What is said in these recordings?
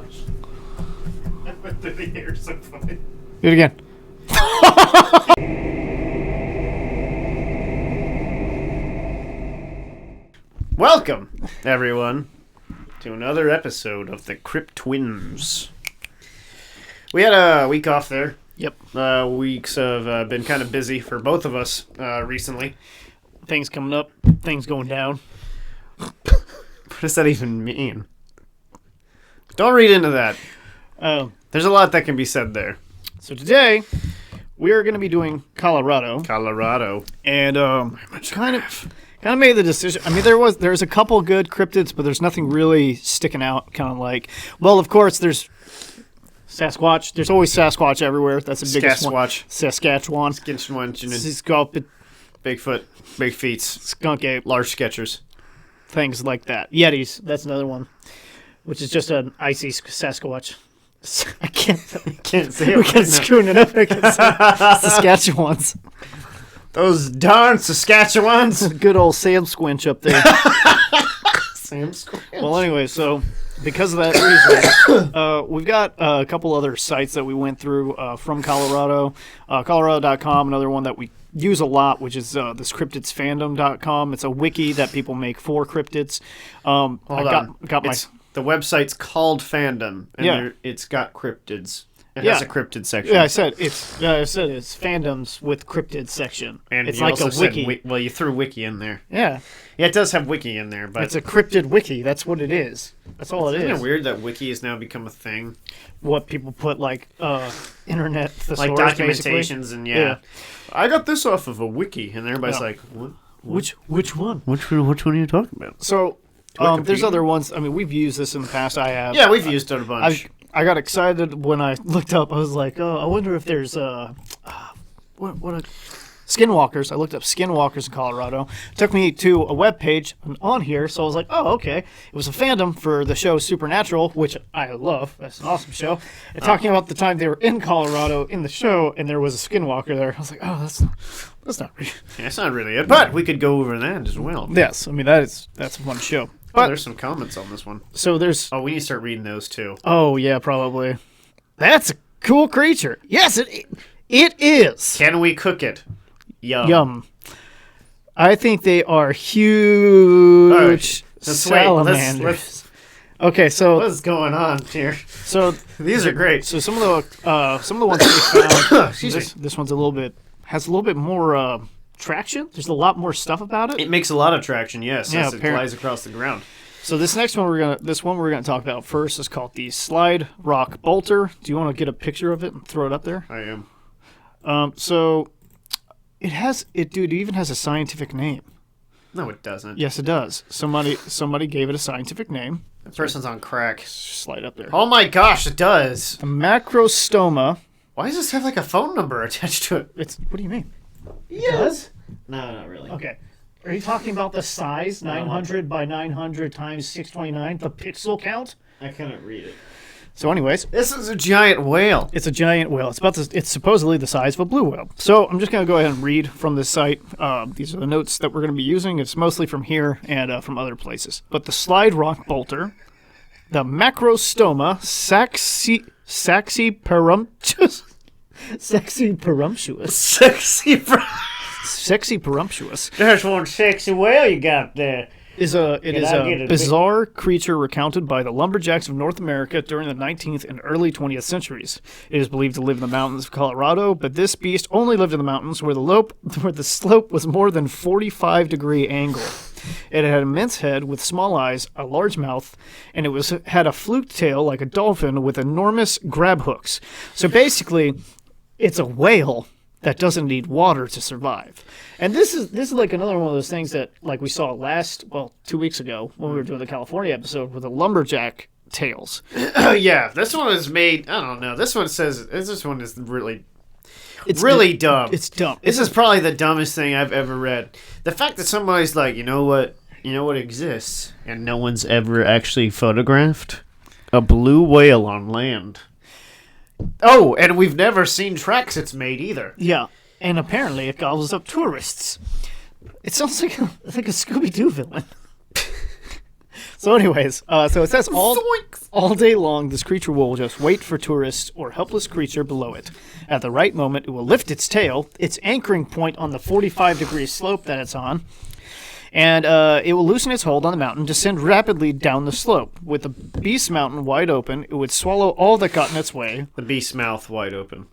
gosh. I went through the air so funny. Do it again. Welcome, everyone, to another episode of the Cryptwins. We had a week off there. Yep. Weeks have been kind of busy for both of us recently. Things coming up, things going down. What does that even mean? Don't read into that. There's a lot that can be said there. So today, we are going to be doing Colorado. And kind of made the decision. I mean, there's a couple good cryptids, but there's nothing really sticking out. Kind of like, well, of course, there's Sasquatch. There's always Sasquatch everywhere. That's the biggest one. Saskatchewan. Bigfoot. Big feet. Skunk ape. Large sketchers. Things like that. Yetis. That's another one, which is just an icy Sasquatch. I can't say it. We can screw it up. I can say Saskatchewans. Those darn Saskatchewans. Good old Sam Squinch up there. Sam Squinch. Well, anyway, so because of that reason, we've got a couple other sites that we went through from Colorado. Colorado.com, another one that we use a lot, which is this cryptidsfandom.com. It's a wiki that people make for cryptids. The website's called Fandom, and it's got cryptids. It has a cryptid section. Yeah, I said it's fandoms with cryptid section. And it's you like also a wiki. Said you threw wiki in there. Yeah, it does have wiki in there, but it's a cryptid wiki. That's what it is. That's all it is. Isn't it weird that wiki has now become a thing? What people put like internet like documentations basically. And yeah, I got this off of a wiki, and everybody's like, what? Which one? Which one are you talking about? So. There's other ones. I mean, we've used this in the past. I have. Yeah, we've used it a bunch. I got excited when I looked up. I was like, oh, I wonder if there's skinwalkers. I looked up skinwalkers in Colorado. It took me to a web page on here, so I was like, oh, okay. It was a fandom for the show Supernatural, which I love. That's an awesome show. And talking about the time they were in Colorado in the show, and there was a skinwalker there. I was like, oh, that's not really. Yeah, that's not really it. But we could go over that as well. Yes, I mean that's a fun show. But there's some comments on this one. So there's... Oh, we need to start reading those, too. Oh, yeah, probably. That's a cool creature. Yes, it is. Can we cook it? Yum. I think they are huge salamanders. Okay, so... What is going on here? So these are great. So some of the ones that we found... this one's has a little bit more... traction. There's a lot more stuff about it. It makes a lot of traction, yes, as it flies across the ground. So this next one we're gonna talk about first is called the Slide Rock Bolter. Do you want to get a picture of it and throw it up there? I am. So it even has a scientific name. No, it doesn't. Yes, it does. Somebody gave it a scientific name. That person's on crack. Slide up there. Oh my gosh, it does. A macrostoma. Why does this have like a phone number attached to it? What do you mean? Yes. No, not really. Okay. Are you talking about the size, 900 by 900 times 629, the pixel count? I couldn't read it. So anyways. This is a giant whale. It's a giant whale. It's supposedly the size of a blue whale. So I'm just going to go ahead and read from this site. These are the notes that we're going to be using. It's mostly from here and from other places. But the Slide Rock Bolter, the Macrostoma saxiperumptus. Sexy Perumptuous. Sexy Perumptuous. There's one sexy whale you got there. It is a bizarre creature recounted by the lumberjacks of North America during the 19th and early 20th centuries. It is believed to live in the mountains of Colorado, but this beast only lived in the mountains where the slope was more than 45-degree angle. It had an immense head with small eyes, a large mouth, and had a fluked tail like a dolphin with enormous grab hooks. So basically, it's a whale that doesn't need water to survive. And this is like another one of those things that like we saw 2 weeks ago when we were doing the California episode with the lumberjack tails. Yeah, this one is made, I don't know. This one is really dumb. It's dumb. This is probably the dumbest thing I've ever read. The fact that somebody's like, you know what exists and no one's ever actually photographed? A blue whale on land. Oh, and we've never seen tracks it's made either. Yeah, and apparently it gobbles up tourists. It sounds like a Scooby-Doo villain. So anyways, so it says all day long, this creature will just wait for tourists or helpless creature below it. At the right moment, it will lift its tail, its anchoring point on the 45-degree slope that it's on, and it will loosen its hold on the mountain, descend rapidly down the slope. With the beast mountain wide open, it would swallow all that got in its way. The beast mouth wide open.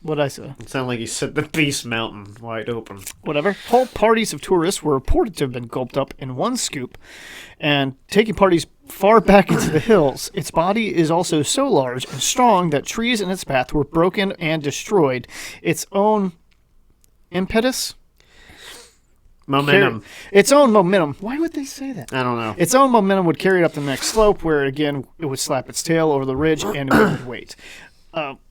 What'd I say? It sounded like you said the beast mountain wide open. Whatever. Whole parties of tourists were reported to have been gulped up in one scoop, and taking parties far back into the hills. Its body is also so large and strong that trees in its path were broken and destroyed. Its own impetus? Momentum. Its own momentum. Why would they say that? I don't know. Its own momentum would carry it up the next slope, where again it would slap its tail over the ridge and it would wait.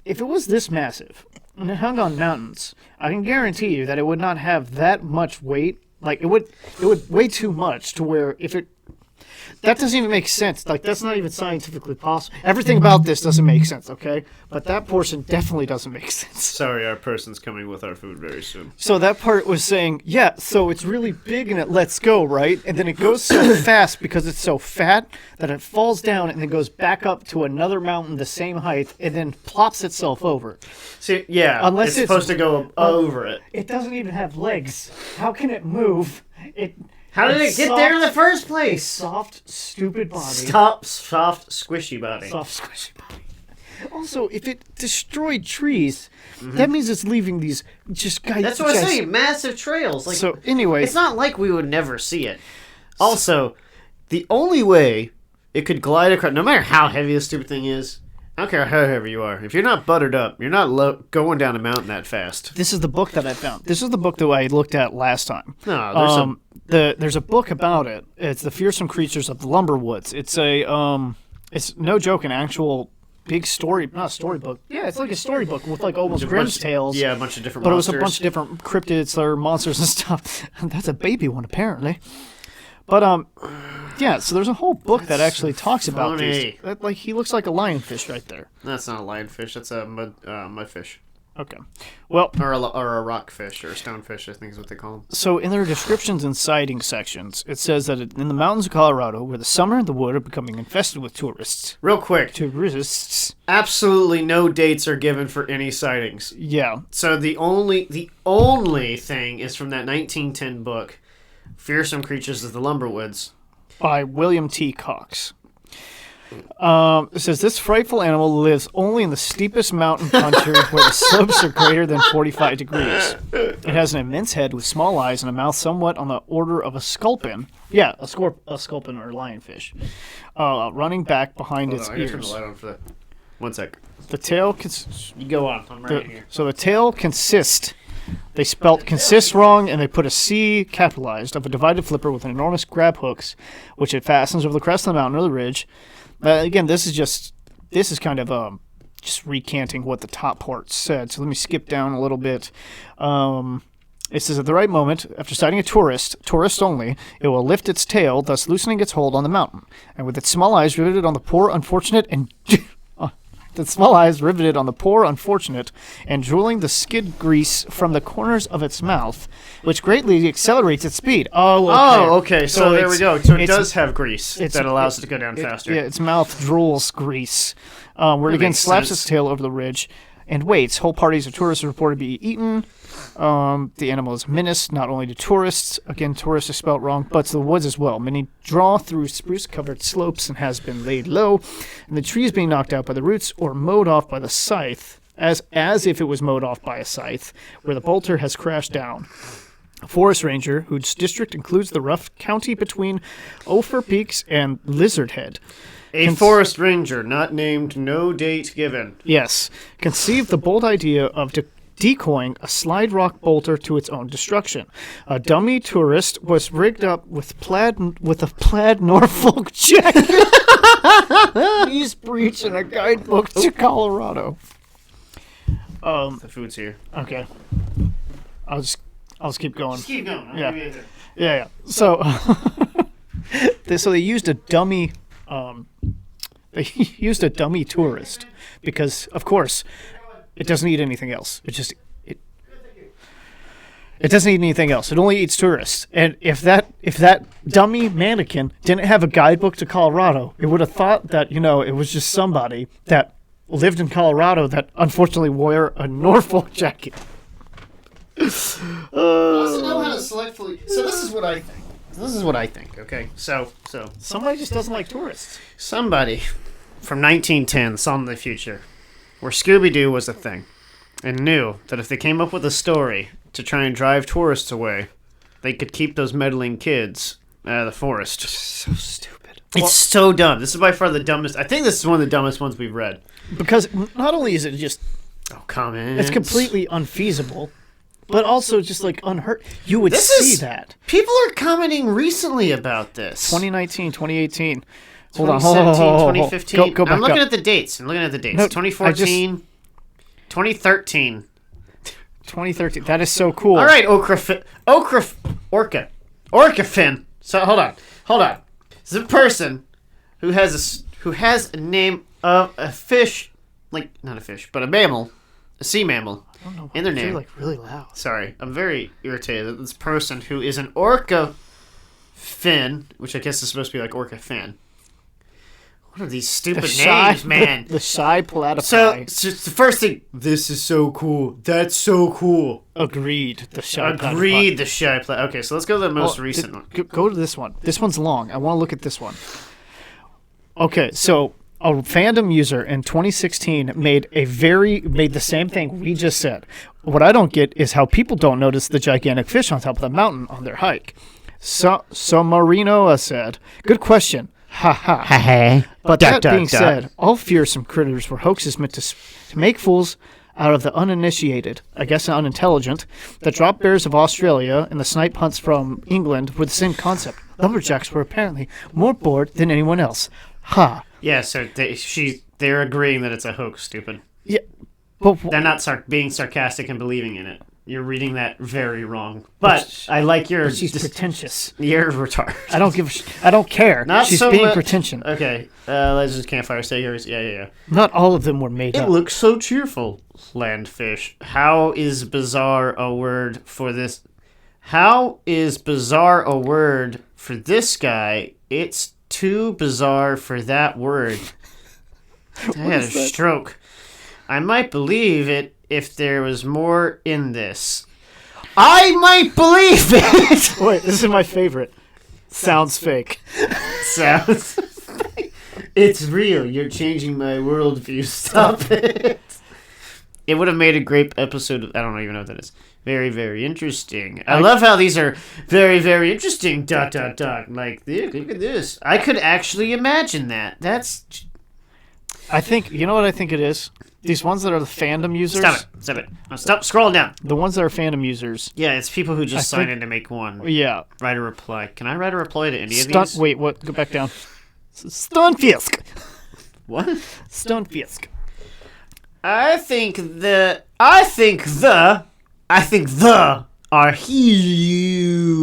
If it was this massive and it hung on mountains, I can guarantee you that it would not have that much weight. Like it would weigh too much to where if it. That doesn't even make sense. Like, that's not even scientifically possible. Everything about this doesn't make sense, okay? But that portion definitely doesn't make sense. Sorry, our person's coming with our food very soon. So that part was saying, yeah, so it's really big and it lets go, right? And then it goes so fast because it's so fat that it falls down and then goes back up to another mountain the same height and then plops itself over. See, yeah, unless it's supposed to go over it. It doesn't even have legs. How can it move? How did it get there in the first place? Soft, stupid body. Soft, squishy body. Soft, squishy body. Also, if it destroyed trees, that means it's leaving these just guys. That's what I'm saying. Massive trails. Like, so, anyway, it's not like we would never see it. Also, the only way it could glide across, no matter how heavy this stupid thing is, I don't care how heavy you are. If you're not buttered up, you're not going down a mountain that fast. This is the book that I found. This is the book that I looked at last time. No, there's a book about it. It's The Fearsome Creatures of the Lumber Woods. It's it's no joke, an actual big story, not a storybook. Yeah, it's like a storybook with like almost Grimm's tales. Yeah, a bunch of different monsters. But it was a bunch of different cryptids or monsters and stuff. That's a baby one, apparently. But, yeah, so there's a whole book that actually talks about these. Like, he looks like a lionfish right there. That's not a lionfish. That's a mudfish. Okay. Well, or a rockfish or a stonefish, I think is what they call them. So in their descriptions and sighting sections, it says that in the mountains of Colorado, where the summer and the wood are becoming infested with tourists. Real quick. Tourists. Absolutely no dates are given for any sightings. Yeah. So the only thing is from that 1910 book, Fearsome Creatures of the Lumberwoods. By William T. Cox. It says, this frightful animal lives only in the steepest mountain country where the slopes are greater than 45 degrees. It has an immense head with small eyes and a mouth somewhat on the order of a sculpin. Yeah, a sculpin or lionfish. Running back behind its ears. Turn the light on for that. 1 sec. The tail... You go on. I'm right here. So the tail consists... They spelt consist wrong, and they put a C capitalized of a divided flipper with an enormous grab hooks, which it fastens over the crest of the mountain or the ridge. Again, this is kind of just recanting what the top part said. So let me skip down a little bit. It says, at the right moment, after sighting a tourist only, it will lift its tail, thus loosening its hold on the mountain. And with its small eyes riveted on the poor unfortunate and drooling the skid grease from the corners of its mouth, which greatly accelerates its speed. Okay. So there we go. So it does have grease that allows it to go down faster. Yeah, its mouth drools grease, where it again slaps its tail over the ridge and waits. Whole parties of tourists are reported to be eaten. The animal is menaced not only to tourists, again, tourists are spelt wrong, but to the woods as well. Many draw through spruce-covered slopes and has been laid low, and the trees being knocked out by the roots or mowed off by the scythe, as if it was mowed off by a scythe, where the bolter has crashed down. A forest ranger, whose district includes the rough county between Ophir Peaks and Lizard Head. A forest ranger, not named, no date given. Yes. Conceived the bold idea of decoying a slide rock bolter to its own destruction. A dummy tourist was rigged up with a plaid Norfolk jacket, knees breech, and a guidebook to Colorado. The food's here. Okay. I'll just keep going. Just keep going. Yeah. So, so they used a dummy. They used a dummy tourist because, of course, it doesn't eat anything else. It doesn't eat anything else. It only eats tourists. And if that dummy mannequin didn't have a guidebook to Colorado, it would have thought that, it was just somebody that lived in Colorado that unfortunately wore a Norfolk jacket. Also know how to selectively. So this is what I think. Okay. So Somebody just doesn't like tourists. somebody from 1910 saw in the future where Scooby-Doo was a thing and knew that if they came up with a story to try and drive tourists away, they could keep those meddling kids out of the forest. So stupid. It's so dumb. This is by far the dumbest. I think this is one of the dumbest ones we've read. Because not only is it just... Oh, comments. It's completely unfeasible, but also just like unheard. You would see that. People are commenting recently about this. 2019, 2018. 2017, Hold on. 2015. Go back I'm looking up. at the dates. No, 2014, 2013. 2013. That is so cool. All right, Orca fin. So hold on. This is a person who has a name of a fish, like not a fish, but a mammal, a sea mammal, I don't know. in their name. You're like really loud. Sorry, I'm very irritated that this person who is an orca fin, which I guess is supposed to be like orca fin. What are these stupid names, man? The shy platypi. So the first thing, this is so cool. That's so cool. Agreed. The shy platypi. Agreed, the shy platypi. Okay, so let's go to the most recent one. Go to this one. This one's long. I want to look at this one. Okay, so a fandom user in 2016 made the same thing we just said. What I don't get is how people don't notice the gigantic fish on top of the mountain on their hike. So Marino said, "Good question. Ha ha." But that being said, all fearsome critters were hoaxes meant to make fools out of the uninitiated, I guess unintelligent. The drop bears of Australia and the snipe hunts from England were the same concept. Lumberjacks were apparently more bored than anyone else. Ha. Yeah, so they're agreeing that it's a hoax, stupid. Yeah, but They're not being sarcastic and believing in it. You're reading that very wrong. But I like your... But she's pretentious. You're retarded. I don't care. Not she's so being much. pretentious. Okay, Legends Campfire, say yours. Yeah. Not all of them were made up. It looks so cheerful, landfish. How is bizarre a word for this? How is bizarre a word for this guy? It's too bizarre for that word. I had a stroke. I might believe it if there was more in this. I might believe it! Wait, this is my favorite. Sounds fake. Sounds fake. It's real. You're changing my worldview. Stop it. It would have made a great episode of... I don't even know what that is. Very, very interesting. I love how these are very, very interesting. ... Like, look at this. I could actually imagine that. That's... I think... You know what I think it is? These ones that are the fandom users... Stop it. Now stop scrolling down. The ones that are fandom users... Yeah, it's people who just sign in to make one. Yeah. Write a reply. Can I write a reply to any of these? Wait, what? Go back down. Stunfisk. What? Stunfisk. I think the are huge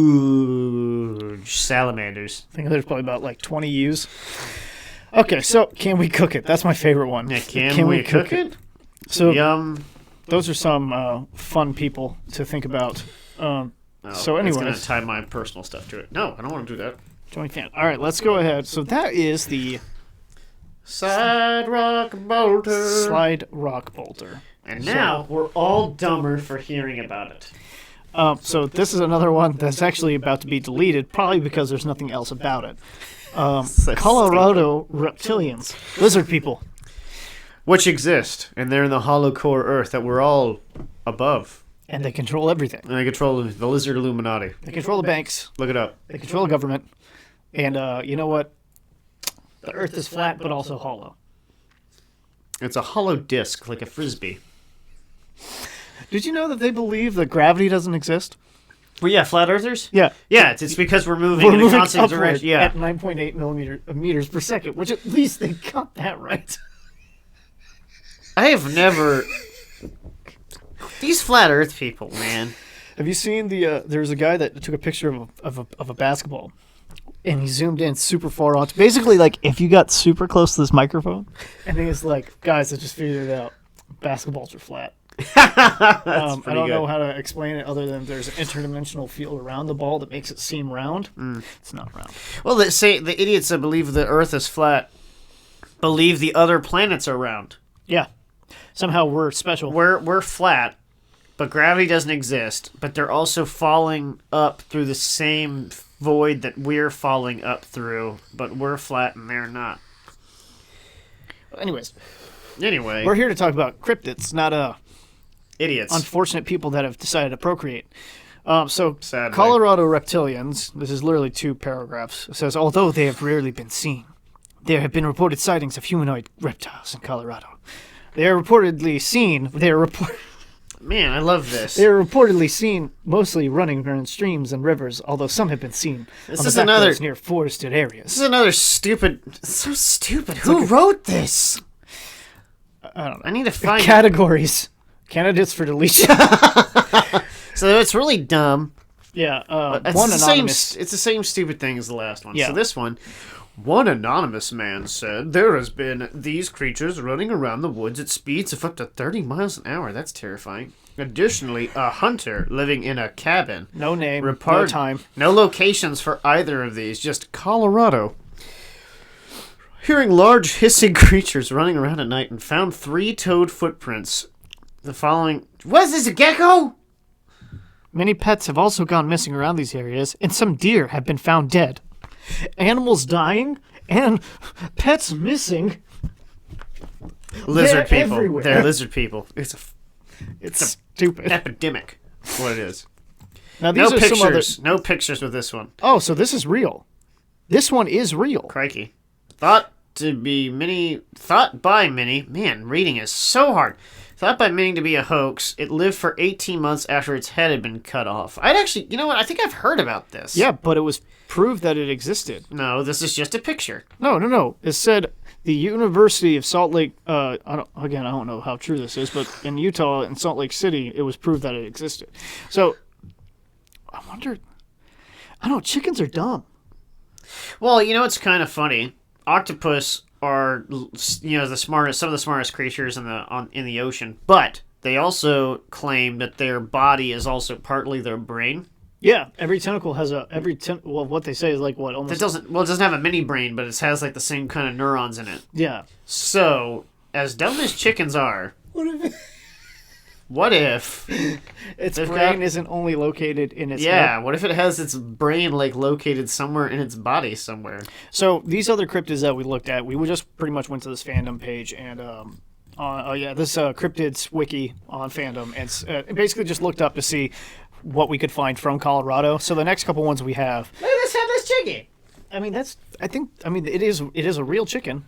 salamanders. I think there's probably about like 20 U's. Okay, so can we cook it? That's my favorite one. Yeah, can we cook it? So Yum. those are some fun people to think about. So anyways, it's gonna tie my personal stuff to it. No, I don't want to do that. Joint fan. All right, let's go ahead. So that is the Slide rock bolter. slide rock bolter. And now we're all dumber for hearing about it. So this is another one that's actually about to be deleted, probably because there's nothing else about it. Colorado reptilians, lizard people. Which exist, and they're in the hollow core Earth that we're all above. And they control everything. And they control the lizard Illuminati. They control the banks. Look it up. They control the government. And you know what? The Earth is flat, but also hollow. It's a hollow disc, like a frisbee. Did you know that they believe that gravity doesn't exist? Well, yeah, flat earthers? Yeah. Yeah, it's because we're moving in a constant upward direction. Yeah. at 9.8 meters per second, which at least they got that right. I have never... These flat earth people, man. Have you seen the... there's a guy that took a picture of a basketball, and he zoomed in super far on. Basically, like, if you got super close to this microphone, and he was like, guys, I just figured it out. Basketballs are flat. I don't know how to explain it other than there's an interdimensional field around the ball that makes it seem round. It's not round. Well, they say the idiots that believe the Earth is flat believe the other planets are round. Yeah. Somehow we're special. We're flat, but gravity doesn't exist. But they're also falling up through the same void that we're falling up through. But we're flat and they're not. Anyway, we're here to talk about cryptids, not idiots, unfortunate people that have decided to procreate. Sadly. Colorado reptilians, this is literally 2 paragraphs, says, although they have rarely been seen, there have been reported sightings of humanoid reptiles in Colorado. They are reportedly seen, Man, I love this. They are reportedly seen mostly running around streams and rivers, although some have been seen near forested areas. This is another stupid, so stupid. Who wrote this? I don't know. I need to find categories. Candidates for deletion. So it's really dumb. Yeah. It's the same stupid thing as the last one. Yeah. So this one anonymous man said, there has been these creatures running around the woods at speeds of up to 30 miles an hour. That's terrifying. Additionally, a hunter living in a cabin. No name, no time. No locations for either of these, just Colorado. Hearing large hissing creatures running around at night and found 3-toed footprints. The following... What is this, a gecko? Many pets have also gone missing around these areas, and some deer have been found dead. Animals dying and pets missing. Lizard people. Everywhere. They're lizard people. It's stupid. Epidemic. That's what it is. Now these are pictures. No pictures with this one. Oh, so this is real. This one is real. Crikey. Thought by many. Man, reading is so hard. Thought by many to be a hoax, it lived for 18 months after its head had been cut off. You know what? I think I've heard about this. Yeah, but it was proved that it existed. No, this is just a picture. No. It said the University of Salt Lake, I don't know how true this is, but in Utah, in Salt Lake City, it was proved that it existed. So, I wonder, chickens are dumb. Well, it's kind of funny. Octopus are some of the smartest creatures in the ocean, but they also claim that their body is also partly their brain. Yeah, every tentacle has what they say is like what almost. It doesn't have a mini brain, but it has like the same kind of neurons in it. Yeah. So, as dumb as chickens are, what if its brain isn't only located in its head? What if it has its brain located somewhere in its body somewhere? So these other cryptids that we looked at, we just pretty much went to this fandom page and this cryptids wiki on fandom, and basically just looked up to see what we could find from Colorado. So the next couple ones we have. Look at this headless chicken. It is a real chicken.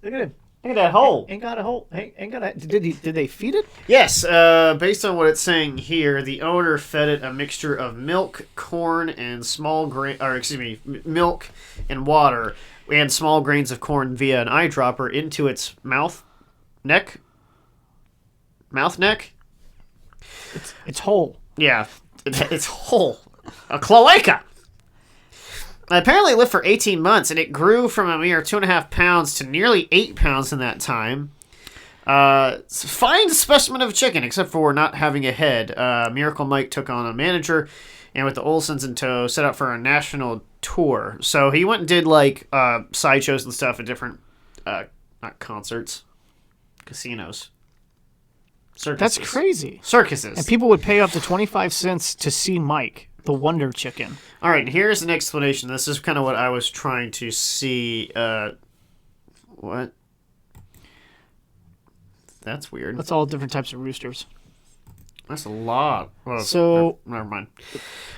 Look at him. Look at that hole. Ain't got a hole. Did they feed it? Yes. Based on what it's saying here, the owner fed it a mixture of milk, corn, and milk and water, and small grains of corn via an eyedropper into its mouth neck. It's whole. Yeah, it's whole. A cloaca. Apparently it lived for 18 months, and it grew from a mere 2.5 pounds to nearly 8 pounds in that time. Fine specimen of chicken, except for not having a head. Miracle Mike took on a manager, and with the Olsons in tow, set out for a national tour. So he went and did sideshows and stuff at different, not concerts, casinos. Circuses. That's crazy. Circuses. And people would pay up to 25 cents to see Mike, the Wonder Chicken. All right, here's an explanation. This is kind of what I was trying to see. What? That's weird. That's all different types of roosters. That's a lot. Never mind.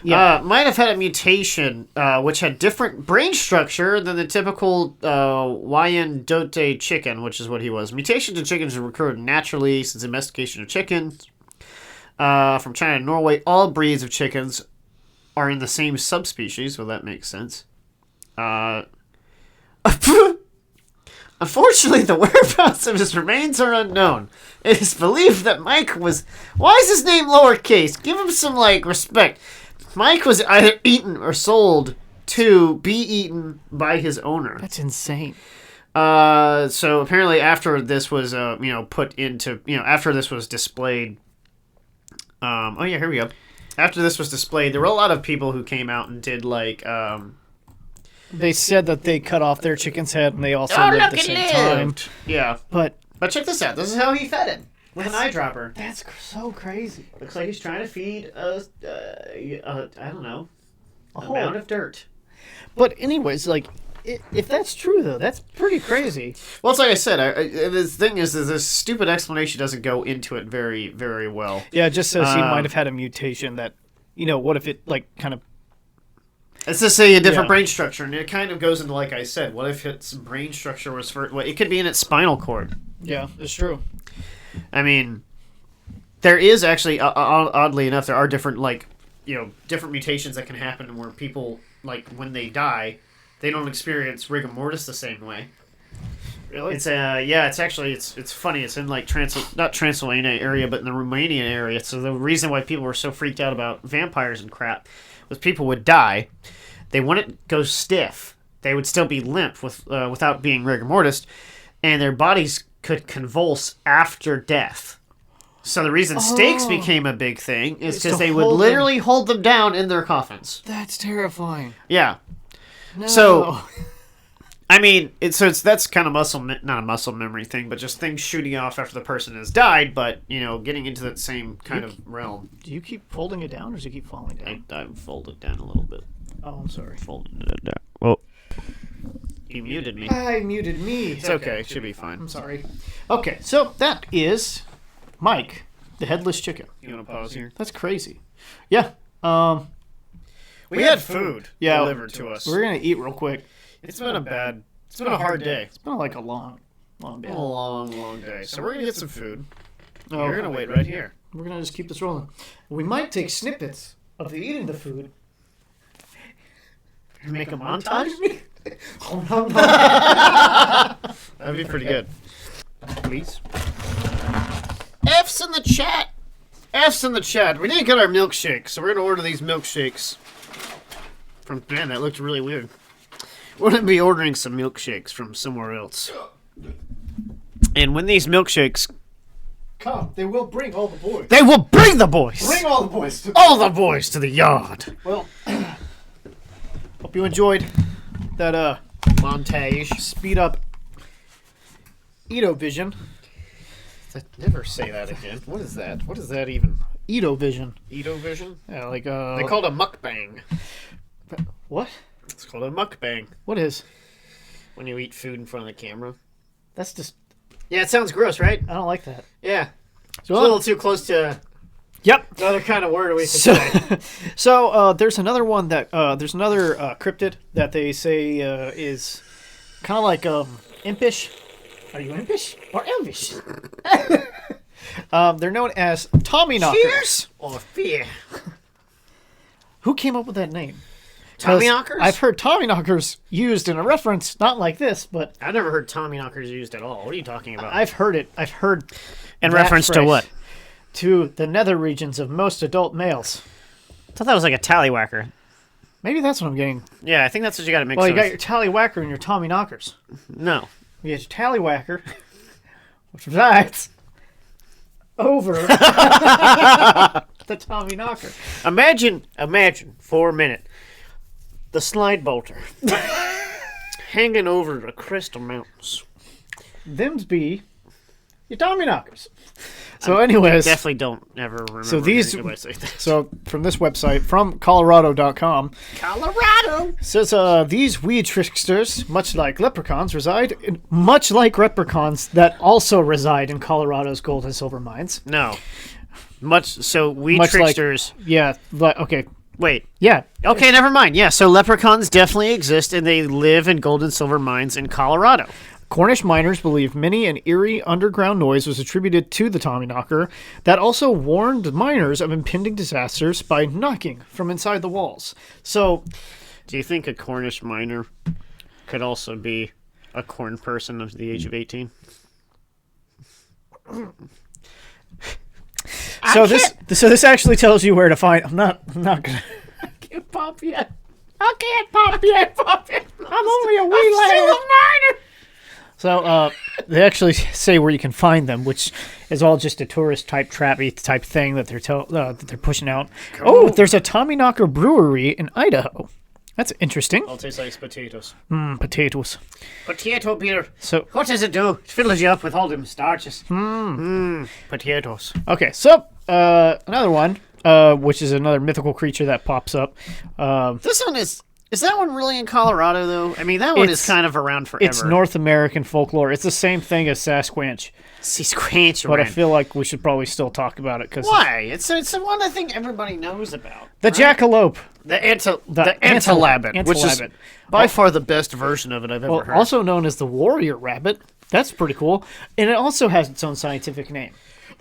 Yeah. Might have had a mutation which had different brain structure than the typical Wyandotte chicken, which is what he was. Mutations in chickens have occurred naturally since domestication of chickens. From China and Norway, all breeds of chickens are in the same subspecies. Well, that makes sense. Unfortunately, the whereabouts of his remains are unknown. It is believed that Mike was... Why is his name lowercase? Give him some, respect. Mike was either eaten or sold to be eaten by his owner. That's insane. So apparently after this was, put into, after this was displayed, oh yeah, here we go. After this was displayed, there were a lot of people who came out and did they said that they cut off their chicken's head and they also lived at the same time. Yeah. But check this out. This is how he fed it. With an eyedropper. That's so crazy. Looks like he's trying to feed I don't know, a amount of dirt. But anyways, like, if that's true, though, that's pretty crazy. Well, it's like I said, the thing is this stupid explanation doesn't go into it very, very well. Yeah, it just says he might have had a mutation that, what if it, like, kind of... It's just a different brain structure, and it kind of goes into, like I said, what if its brain structure was it could be in its spinal cord. Yeah, it's true. I mean, there is actually, oddly enough, there are different, different mutations that can happen where people, like, when they die, they don't experience rigor mortis the same way. Really? It's it's actually it's funny. It's in like not Transylvania area, but in the Romanian area. So the reason why people were so freaked out about vampires and crap was people would die, they wouldn't go stiff, they would still be limp without being rigor mortis, and their bodies could convulse after death. So the reason steaks became a big thing is because they would literally hold them down in their coffins. That's terrifying. Yeah. No. So, I mean, that's kind of not a muscle memory thing, but just things shooting off after the person has died, but, getting into that same kind of realm. Do you keep folding it down, or does it keep falling down? I fold it down a little bit. Oh, I'm sorry. Folding it down. Well, you muted me. I muted me. It's okay. It should be fine. I'm sorry. Okay, so that is Mike, the headless chicken. You want to pause here? That's crazy. Yeah. We had food delivered to us. We're going to eat real quick. It's been a hard day. It's been like a long day. A long day. So we're going to get some food. You're going to wait right here. We're going to just keep this rolling. We might take snippets of the eating the food. Make a montage? That'd be pretty good. Please. F's in the chat. F's in the chat. We didn't get our milkshake, so we're going to order these milkshakes. Man, that looked really weird. We're going to be ordering some milkshakes from somewhere else. And when these milkshakes come, they will bring all the boys. They will bring the boys. Bring all the boys. All the boys to the yard. Well, hope you enjoyed that montage. Speed up Edo-Vision. Never say that again. What is that? What is that even? Edo-Vision. Edo-Vision? Yeah, like they call it a mukbang. What? It's called a mukbang. What is? When you eat food in front of the camera. That's just... Yeah, it sounds gross, right? I don't like that. Yeah. It's a little too close to... Yep. The other kind of word we could say. So, there's another one that... there's another cryptid that they say is kind of like impish. Are you impish or elvish? They're known as Tommyknockers. Cheers or fear? Who came up with that name? Tommyknockers? I've heard Tommyknockers used in a reference, not like this, but... I've never heard Tommyknockers used at all. What are you talking about? I've heard it. I've heard... In reference to what? To the nether regions of most adult males. I thought that was like a tallywhacker. Maybe that's what I'm getting. Yeah, I think that's what you got to mix Well, you got your tallywhacker and your Tommyknockers. No. You get your tallywhacker, which rides over the Tommyknocker. Imagine for a minute the slide bolter hanging over the Crystal Mountains. Them's be your Tommyknockers. So, anyways, definitely don't ever remember. So these, say that. So from this website, from Colorado.com, says these weed tricksters, much like leprechauns that also reside in Colorado's gold and silver mines. No, weed tricksters. Like, yeah, but okay. Wait. Yeah. Okay, never mind. Yeah, so leprechauns definitely exist, and they live in gold and silver mines in Colorado. Cornish miners believe many an eerie underground noise was attributed to the Tommyknocker that also warned miners of impending disasters by knocking from inside the walls. So, do you think a Cornish miner could also be a corn person of the age of 18? So this actually tells you where to find. I'm not gonna. I can't pop yet. I'm only a wee lad. Still a miner. So they actually say where you can find them, which is all just a tourist type trappy type thing that they're pushing out. Cool. Oh, there's a Tommyknocker brewery in Idaho. That's interesting. All tastes like potatoes. Potatoes. Potato beer. So what does it do? It fills you up with all them starches. Potatoes. Okay, so another one, which is another mythical creature that pops up. This one is that one really in Colorado, though? I mean, that one is kind of around forever. It's North American folklore. It's the same thing as Sasquatch. Sasquatch, but I feel like we should probably still talk about it. Why? It's the one I think everybody knows about. The jackalope. The antelabbit, which is by far the best version of it I've ever heard. Also known as the warrior rabbit. That's pretty cool. And it also has its own scientific name.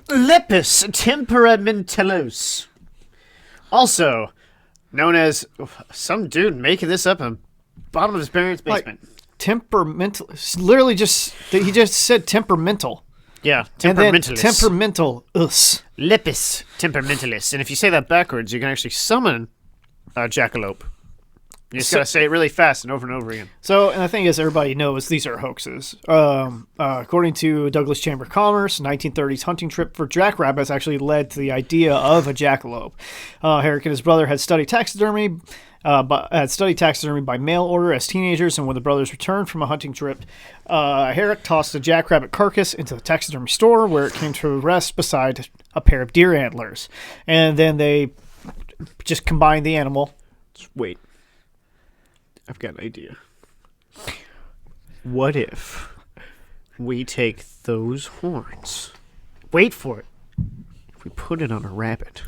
Lepus temperamentalus. Also known as some dude making this up in the bottom of his parents' basement. Temperamental. Literally he just said temperamental. Yeah, temperamentalus. Temperamental. Lepus temperamentalus. And if you say that backwards, you can actually summon a jackalope. You just gotta say it really fast and over again. So, and the thing is, everybody knows these are hoaxes. According to Douglas Chamber of Commerce, 1930s hunting trip for jackrabbits actually led to the idea of a jackalope. Herrick and his brother had studied taxidermy by mail order as teenagers, and when the brothers returned from a hunting trip, Herrick tossed a jackrabbit carcass into the taxidermy store, where it came to rest beside a pair of deer antlers. And then they just combined the animal. Wait. I've got an idea. What if we take those horns, wait for it, if we put it on a rabbit?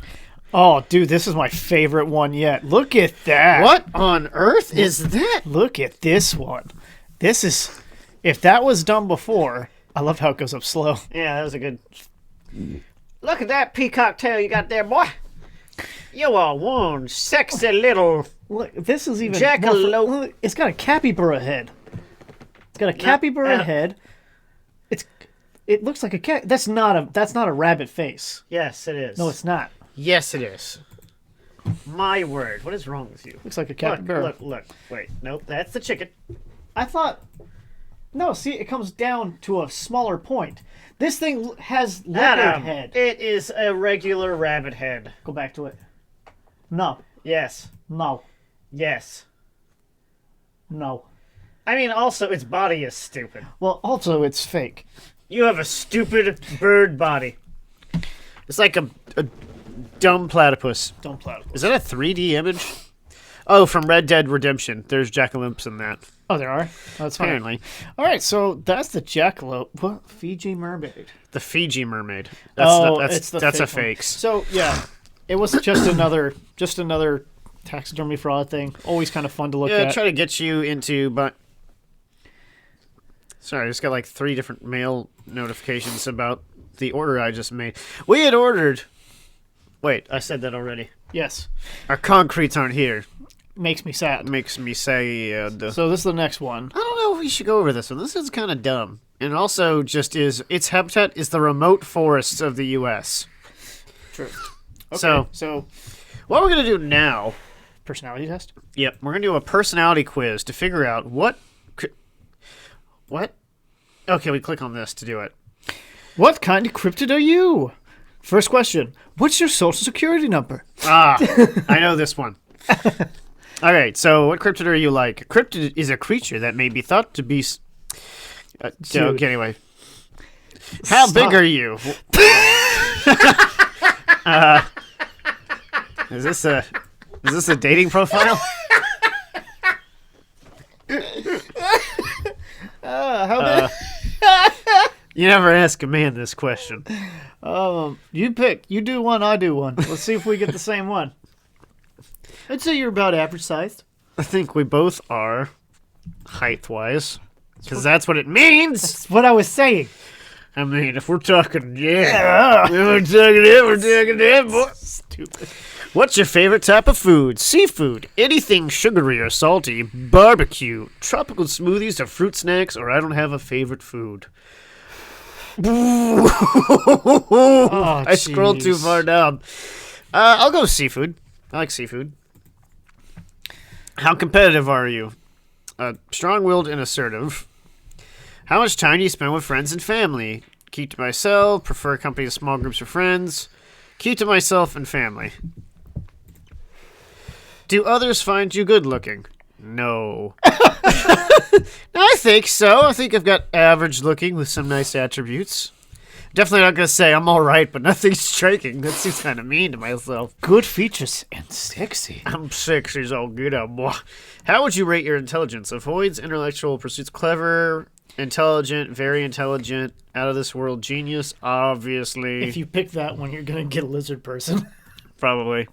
Oh, dude, this is my favorite one yet. Look at that. What on earth is that? Look at this one. This is, if that was done before, I love how it goes up slow. Yeah, that was a good. Look at that peacock tail you got there, boy. You are one sexy little. Look, this is even jackalope. It's got a capybara head. It's got a capybara head. It looks like a cat. That's not a rabbit face. Yes, it is. No, it's not. Yes, it is. My word, what is wrong with you? Looks like a capybara. Look. Wait, nope, that's the chicken. I thought. No, see, it comes down to a smaller point. This thing has leopard head. It is a regular rabbit head. Go back to it. No. Yes. No. Yes. No. I mean, also, its body is stupid. Well, also, it's fake. You have a stupid bird body. It's like a dumb platypus. Dumb platypus. Is that a 3D image? Oh, from Red Dead Redemption. There's jackalopes in that. Oh, there are? That's apparently. All right, so that's the jackalope. What? Fiji mermaid. The Fiji mermaid. That's a fake. So, yeah, it was just another taxidermy fraud thing. Always kind of fun to look at. Yeah, try to get you into, but... Sorry, I just got like 3 different mail notifications about the order I just made. We had ordered... Wait, I said that already. Yes. Our concretes aren't here. Makes me sad. Makes me sad. So this is the next one. I don't know if we should go over this one. This is kind of dumb. And also just its habitat is the remote forests of the U.S. True. Okay, so what we're going to do now... Personality test? Yep. We're going to do a personality quiz to figure out what... Okay, we click on this to do it. What kind of cryptid are you? First question. What's your social security number? I know this one. All right, so what cryptid are you like? A cryptid is a creature that may be thought to be... okay, anyway. How big are you? Is this a dating profile? How big? You never ask a man this question. You pick. You do one, I do one. Let's see if we get the same one. I'd say you're about average sized. I think we both are, height-wise, because that's what it means. That's what I was saying. I mean, if we're talking, we're talking it, boy. Stupid. What's your favorite type of food? Seafood, anything sugary or salty, barbecue, tropical smoothies or fruit snacks, or I don't have a favorite food. I scrolled too far down. I'll go seafood. I like seafood. How competitive are you? Strong-willed and assertive. How much time do you spend with friends and family? Keep to myself. Prefer company of small groups of friends. Keep to myself and family. Do others find you good looking? No. I think so. I think I've got average looking with some nice attributes. Definitely not going to say I'm all right, but nothing striking. That seems kind of mean to myself. Good features and sexy. I'm sexy as all get up, boy. How would you rate your intelligence? Avoids intellectual pursuits. Clever, intelligent, very intelligent, out of this world genius, obviously. If you pick that one, you're going to get a lizard person. Probably.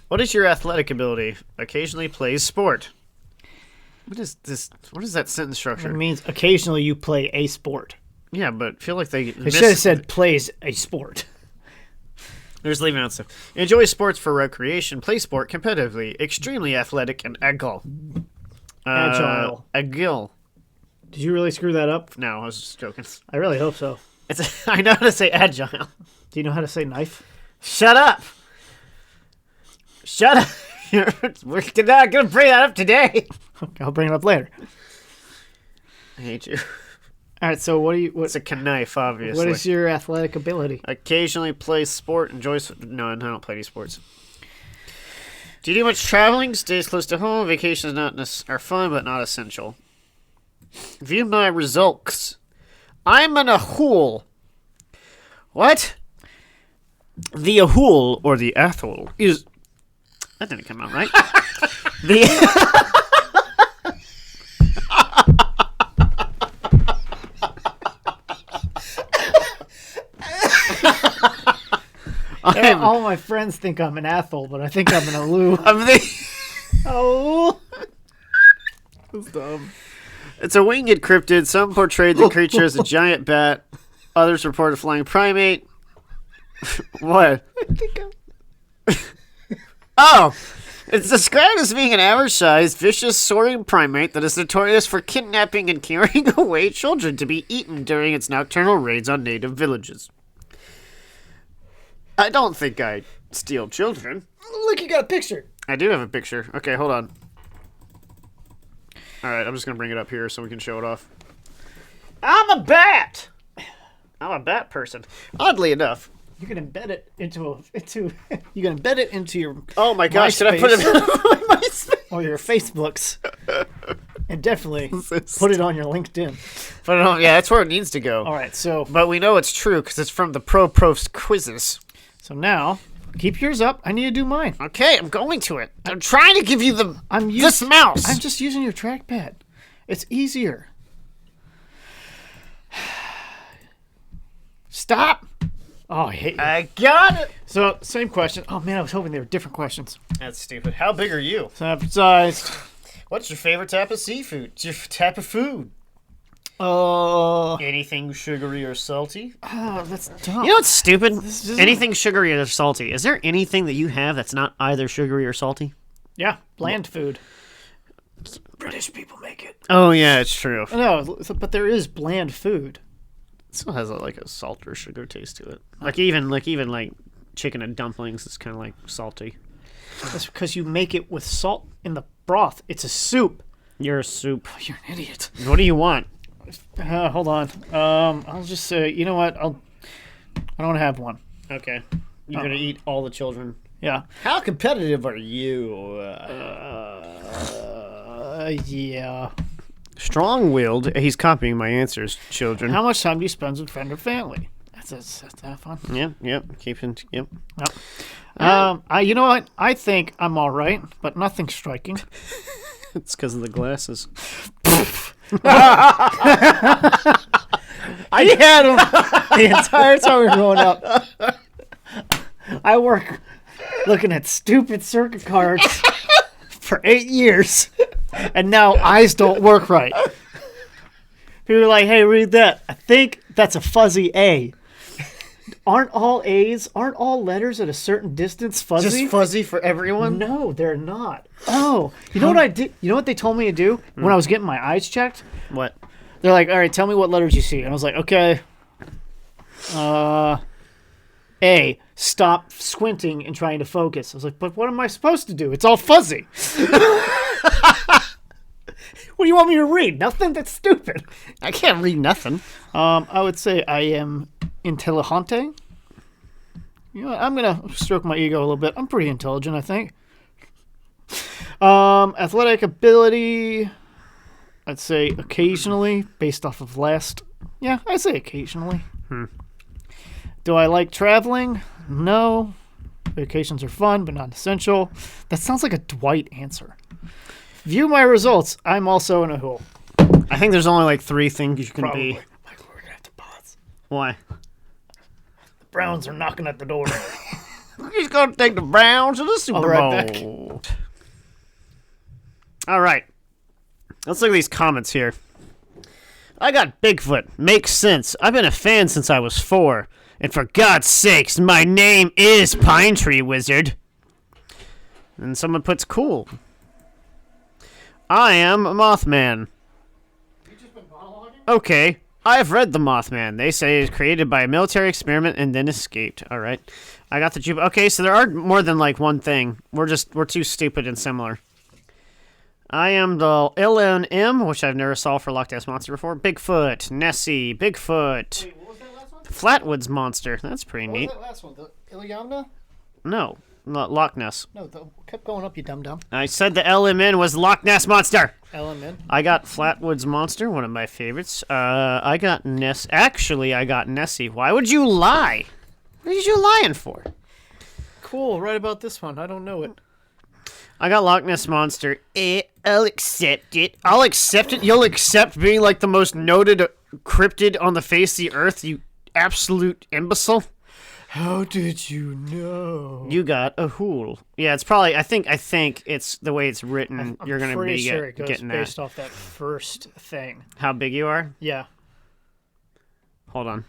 What is your athletic ability? Occasionally plays sport. What is this? What is that sentence structure? It means occasionally you play a sport. Yeah, but I feel like they should have said plays a sport. They're just leaving out stuff. Enjoys sports for recreation. Play sport competitively. Extremely athletic and agile. Agile. Agile. Did you really screw that up? No, I was just joking. I really hope so. I know how to say agile. Do you know how to say knife? Shut up. Shut up. We're not going to bring that up today. Okay, I'll bring it up later. I hate you. All right, so It's a knife, obviously. What is your athletic ability? Occasionally plays sport, enjoys... No, I don't play any sports. Do you do much traveling? Stays close to home. Vacations are fun, but not essential. View my results. I'm an Ahul. What? The Ahul, or the Athol, is... That didn't come out right. All my friends think I'm an Athol, but I think I'm an Alu. Oh. That's dumb. It's a winged cryptid. Some portrayed the creature as a giant bat. Others reported a flying primate. What? Oh! It's described as being an average-sized, vicious, soaring primate that is notorious for kidnapping and carrying away children to be eaten during its nocturnal raids on native villages. I don't think I steal children. Look, you got a picture. I do have a picture. Okay, hold on. Alright, I'm just going to bring it up here so we can show it off. I'm a bat! I'm a bat person. Oddly enough. You can embed it you can embed it into your Oh my gosh, should I put it on my MySpace? Or your Facebooks. And definitely put it on your LinkedIn. Put it on, yeah, that's where it needs to go. All right, so but we know it's true because it's from the Pro-Prof quizzes. So now, keep yours up. I need to do mine. Okay, I'm going to it. I'm trying to give you this mouse. I'm just using your trackpad. It's easier. Stop. Oh, I hate you. I got it. So, same question. Oh, man, I was hoping they were different questions. That's stupid. How big are you? Sample sized. What's your favorite type of seafood? What's your type of food? Anything sugary or salty? Oh, that's dumb. You know what's stupid? Anything sugary or salty. Is there anything that you have that's not either sugary or salty? Yeah, bland food. British people make it. Oh, yeah, it's true. No, but there is bland food. It still has a salt or sugar taste to it. Like even chicken and dumplings is kind of like salty. That's because you make it with salt in the broth. It's a soup. You're a soup. You're an idiot. What do you want? Hold on. I'll just say, you know what? I don't have one. Okay. You're gonna eat all the children. Yeah. How competitive are you? Yeah. Strong-willed. He's copying my answers, children. How much time do you spend with friend or family? That's that fun. Yep. Yep. You know what? I think I'm all right, but nothing striking. It's because of the glasses. I had them the entire time we were growing up. I work looking at stupid circuit cards for 8 years, and now eyes don't work right. People are like, hey, read that. I think that's a fuzzy A. Aren't all letters at a certain distance fuzzy? Just fuzzy for everyone? No, they're not. Oh, you know what I did? You know what they told me to do when I was getting my eyes checked? What? They're like, all right, tell me what letters you see. And I was like, okay. A, stop squinting and trying to focus. I was like, but what am I supposed to do? It's all fuzzy. What do you want me to read? Nothing? That's stupid. I can't read nothing. I would say I am intelligente. You know what? I'm going to stroke my ego a little bit. I'm pretty intelligent, I think. Athletic ability, I'd say occasionally, based off of last. Yeah, I'd say occasionally. Do I like traveling? No. Vacations are fun, but not essential. That sounds like a Dwight answer. View my results. I'm also in a hole. I think there's only like 3 things you can be. Michael, we're going to have to pause. Why? The Browns are knocking at the door. He's going to take the Browns to the Super Bowl. Right back. All right. Let's look at these comments here. I got Bigfoot. Makes sense. I've been a fan since I was 4. And for God's sakes, my name is Pine Tree Wizard. And someone puts cool. I am a Mothman. You just been monologuing? Okay. I've read The Mothman. They say it was created by a military experiment and then escaped. All right. I got the Jupiter. Okay, so there are more than like one thing. We're too stupid and similar. I am the LNM, which I've never saw for Loch Ness Monster before. Bigfoot, Nessie, Bigfoot. Wait, what was that last one? Flatwoods Monster. That's pretty neat. What was that last one? The Iliamna? No, Loch Ness. No, kept going up, you dum-dum. I said the LMN was Loch Ness Monster. LMN? I got Flatwoods Monster, one of my favorites. I got Ness. Actually, I got Nessie. Why would you lie? What are you lying for? Cool, right about this one. I don't know it. I got Loch Ness Monster. I'll accept it. I'll accept it. You'll accept being like the most noted cryptid on the face of the earth, you absolute imbecile? How did you know? You got a hool. Yeah, it's probably. I think it's the way it's written. I'm you're gonna pretty be sure it goes getting based that. off that first thing. How big you are? Yeah. Hold on.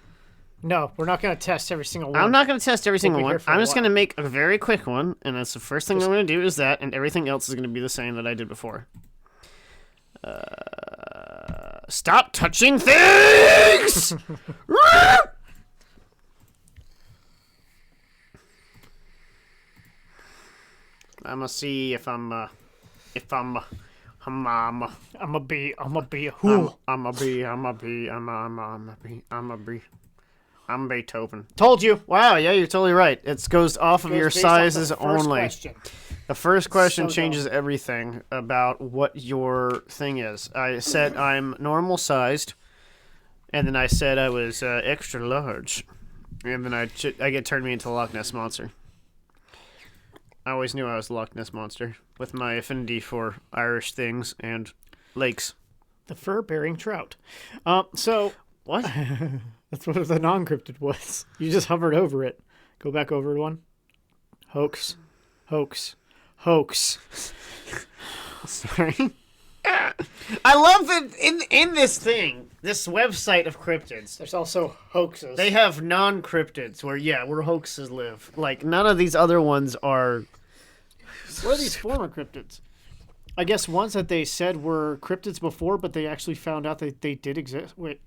No, we're not going to test every single one. I'm not going to test every single be one. here for a I'm just while. going to make a very quick one, and that's the first thing I'm going to do is that, and everything else is going to be the same that I did before. Stop touching things! I'm gonna see if I'm a bee. I'm Beethoven. Told you. Wow, yeah, you're totally right. It goes off of your sizes only. Question. The first question So changes everything about what your thing is. I said I'm normal sized, and then I said I was extra large, and then I get turned me into a Loch Ness Monster. I always knew I was a Loch Ness Monster with my affinity for Irish things and lakes. The fur-bearing trout. So What? that's what the non-cryptid was. You just hovered over it. Go back over one. Hoax. Sorry. I love that in this thing, this website of cryptids, There's also hoaxes. they have non-cryptids where hoaxes live. Like, none of these other ones are... What are these former cryptids? I guess ones that they said were cryptids before, but they actually found out that they did exist. Wait.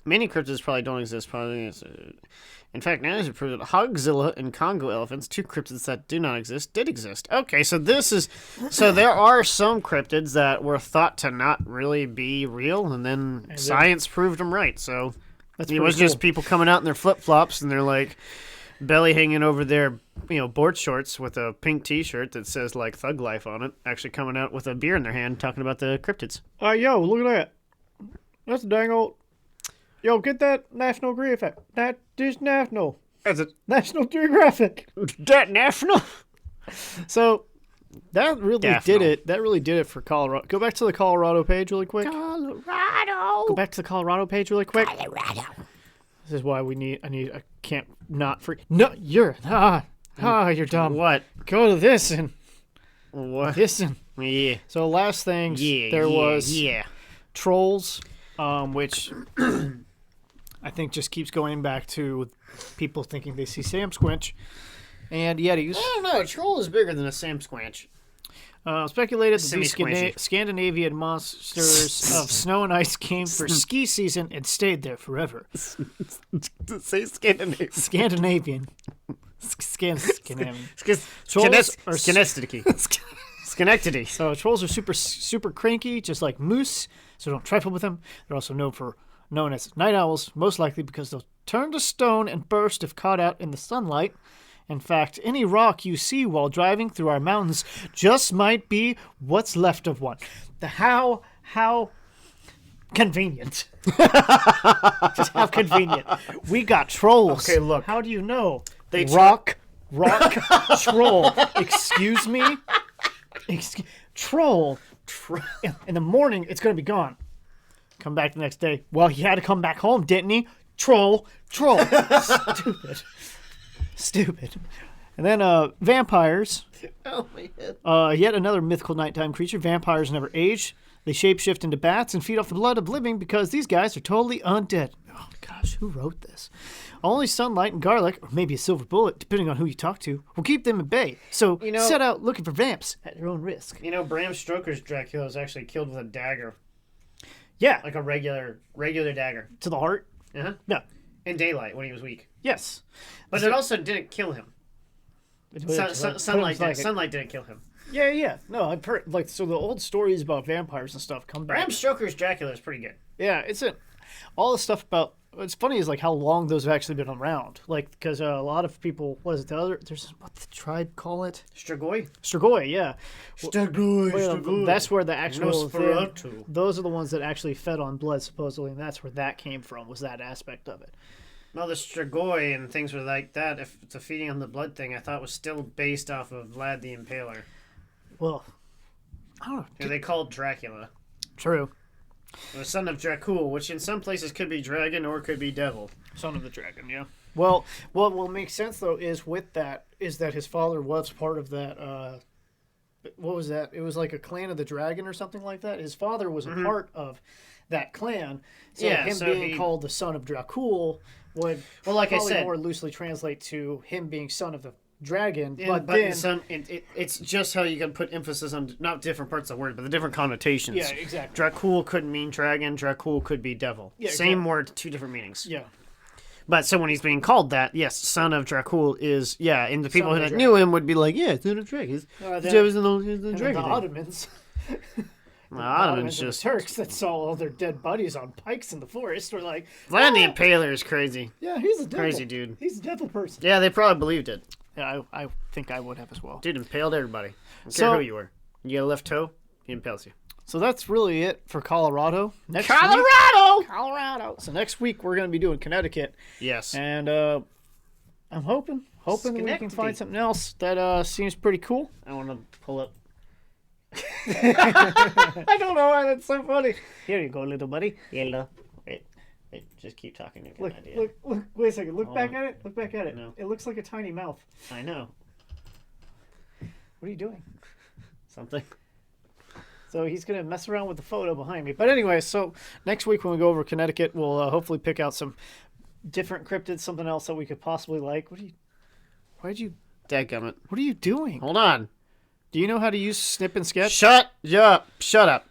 Many cryptids probably don't exist. In fact, now it's proved that Hogzilla and Congo elephants, 2 cryptids that do not exist, did exist. Okay, so there are some cryptids that were thought to not really be real, and then science proved them right. So it was just people coming out in their flip-flops and they're like belly hanging over their board shorts with a pink T-shirt that says like Thug Life on it, actually coming out with a beer in their hand talking about the cryptids. Yo, look at that. That's a dang old... Yo, get that National Geographic. That is National. Is it National Geographic. that national? So that really Daphne. did it. That really did it for Colorado. Go back to the Colorado page really quick. Colorado. Go back to the Colorado page really quick. Colorado. This is why I can't not free. No, you're you're dumb. What? Go to this and What? listen. Yeah. So last things there was trolls, which I think just keeps going back to people thinking they see Sam Squinch and Yetis. I don't know. A troll is bigger than a Sam Squanch. Speculated that these Semi-squishy. Scandinavian monsters of snow and ice came for ski season and stayed there forever. Say Scandinavian. Scandinavian. Scandinavian. Trolls are kinesthetic. Schenectady. So trolls are super cranky, just like moose. So don't trifle with them. They're also known as night owls, most likely because they'll turn to stone and burst if caught out in the sunlight. In fact, any rock you see while driving through our mountains just might be what's left of one. How convenient. Just how convenient. We got trolls. Okay, look. How do you know? They rock troll. Excuse me? Troll. In the morning, it's going to be gone. Come back the next day. Well, he had to come back home, didn't he? Troll. Stupid. And then vampires. Oh, my head. Yet another mythical nighttime creature. Vampires never age. They shapeshift into bats and feed off the blood of living because these guys are totally undead. Oh, gosh, who wrote this? Only sunlight and garlic, or maybe a silver bullet, depending on who you talk to, will keep them at bay. So set out looking for vamps at your own risk. Bram Stoker's Dracula was actually killed with a dagger. Yeah. Like a regular dagger. To the heart? Uh-huh. Yeah. In daylight, when he was weak. Yes. But it also didn't kill him. Sunlight didn't kill him. Yeah. No, I've heard, so the old stories about vampires and stuff come back. Bram Stoker's Dracula is pretty good. Yeah, all the stuff about, what's funny is how long those have actually been around. Because a lot of people, what is it, what the tribe call it? Strigoi, yeah. Strigoi. That's where the actual thing, those are the ones that actually fed on blood, supposedly, and that's where that came from, was that aspect of it. Well, the Strigoi and things were like that, if it's a feeding on the blood thing, I thought was still based off of Vlad the Impaler. Well, I don't know. Who they called Dracula. True. The son of Dracul, which in some places could be dragon or could be devil. Son of the dragon, yeah. Well, what makes sense, though, is that his father was part of that, what was that? It was like a clan of the dragon or something like that. His father was a part of that clan. So being called the son of Dracul would like I probably said, more loosely translate to him being son of the dragon. It's just how you can put emphasis on not different parts of the word, but the different connotations. Yeah, exactly. Dracul could mean dragon. Dracul could be devil. Yeah, same word, two different meanings. Yeah. But so when he's being called that, yes, son of Dracul is, and the people that knew him would be like, yeah, son of dragon. The Ottomans. The Ottomans just... The Turks that saw all their dead buddies on pikes in the forest were like... Vlad the Impaler is crazy. Yeah, he's a devil. Crazy dude. He's a devil person. Yeah, they probably believed it. Yeah, I think I would have as well. Dude impaled everybody. I don't care who you were. You got a left toe, he impales you. So that's really it for Colorado. Colorado! So next week we're going to be doing Connecticut. Yes. And I'm hoping that we can find something else that seems pretty cool. I want to pull up. I don't know why that's so funny. Here you go, little buddy. Hello. Wait, just keep talking. Look, wait a second. Look back at it. No. It looks like a tiny mouth. I know. What are you doing? Something. So he's going to mess around with the photo behind me. But anyway, so next week when we go over Connecticut, we'll hopefully pick out some different cryptids, something else that we could possibly like. Dadgummit. What are you doing? Hold on. Do you know how to use snip and sketch? Shut up.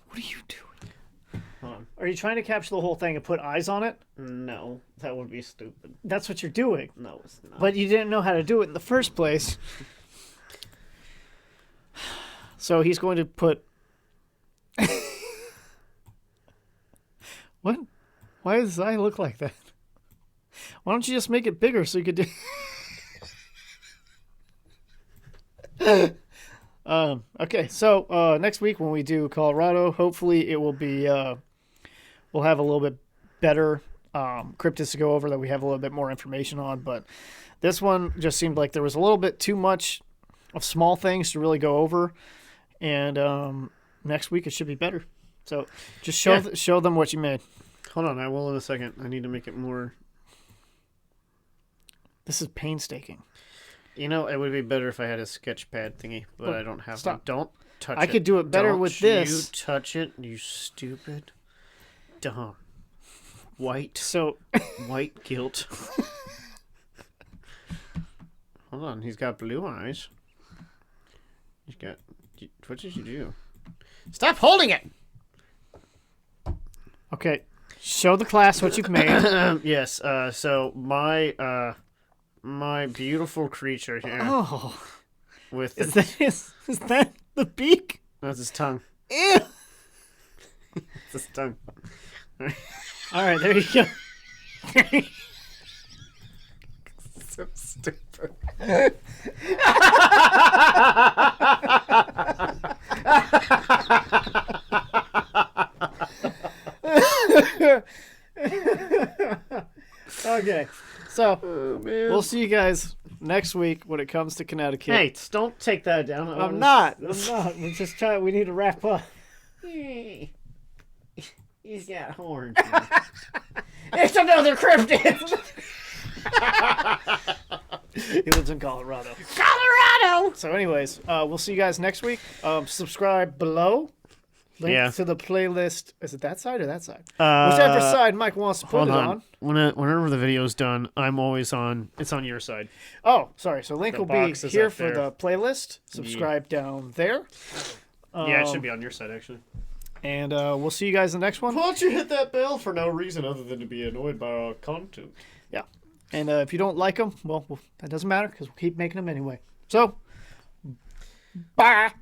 What are you doing? Hold on. Are you trying to capture the whole thing and put eyes on it? No, that would be stupid. That's what you're doing. No, it's not. But you didn't know how to do it in the first place. So he's going to put... What? Why does his eye look like that? Why don't you just make it bigger so you could do... Okay, so next week when we do Colorado, hopefully it will be... we'll have a little bit better cryptids to go over that we have a little bit more information on. But this one just seemed like there was a little bit too much of small things to really go over. And next week it should be better. So just show them what you made. Hold on, I will in a second. I need to make it more... This is painstaking. You know, it would be better if I had a sketch pad thingy, but I don't have one. Don't touch it. I could do it better with this. You touch it, you stupid, dumb, white guilt. Hold on, he's got blue eyes. What did you do? Stop holding it! Okay, show the class what you've made. Yes, so my beautiful creature here. Oh. with Is that the beak? that's his tongue. Ew. It's his tongue. All right, there you go. So stupid. Okay, so Oh, man. we'll see you guys next week when it comes to Connecticut. Hey, don't take that down. I'm not. We're just trying. We need to wrap up. He's got horns. It's another cryptid. He lives in Colorado. Colorado! So, anyways, we'll see you guys next week. Subscribe below. Link to the playlist. Is it that side or that side? Whichever side Mike wants to put it on. Whenever the video's done, I'm always on. It's on your side. Oh, sorry. So link The will be box is here up for there. the playlist. Subscribe down there. Yeah, it should be on your side, actually. And we'll see you guys in the next one. Why don't you hit that bell for no reason other than to be annoyed by our content? Yeah. And if you don't like them, well, that doesn't matter because we'll keep making them anyway. So, bye.